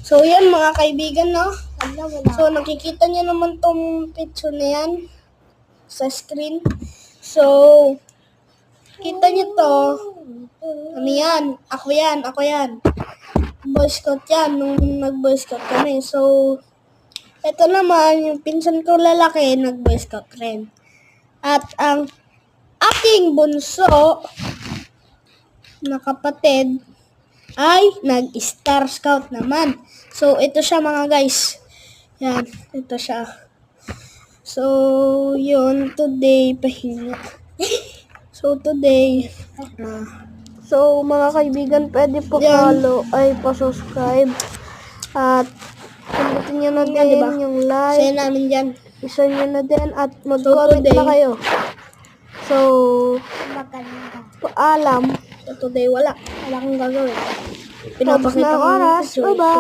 So, yan mga kaibigan, no? So, nakikita niyo naman tong picture na yan sa screen. So, kita niyo to. Ano yan? Ako yan. Boy Scout yan, nung nag-Boy Scout kami. So, ito naman, yung pinsan ko lalaki, nag-Boy Scout rin. At ang aking bunso na kapatid ay nag-Star Scout naman. So, ito siya mga guys. Yan, ito siya. So, yun, today, pahinga. So, today, so, mga kaibigan, pwede po follow, ay pa-subscribe. At, pindutin nyo na din diba? Yung like. Isa namin dyan. Isa nyo na din at mag-comment na kayo. So, paalam. So, today, wala. Wala kang gagawin. Pinapakita ko ng picture. Bye-bye.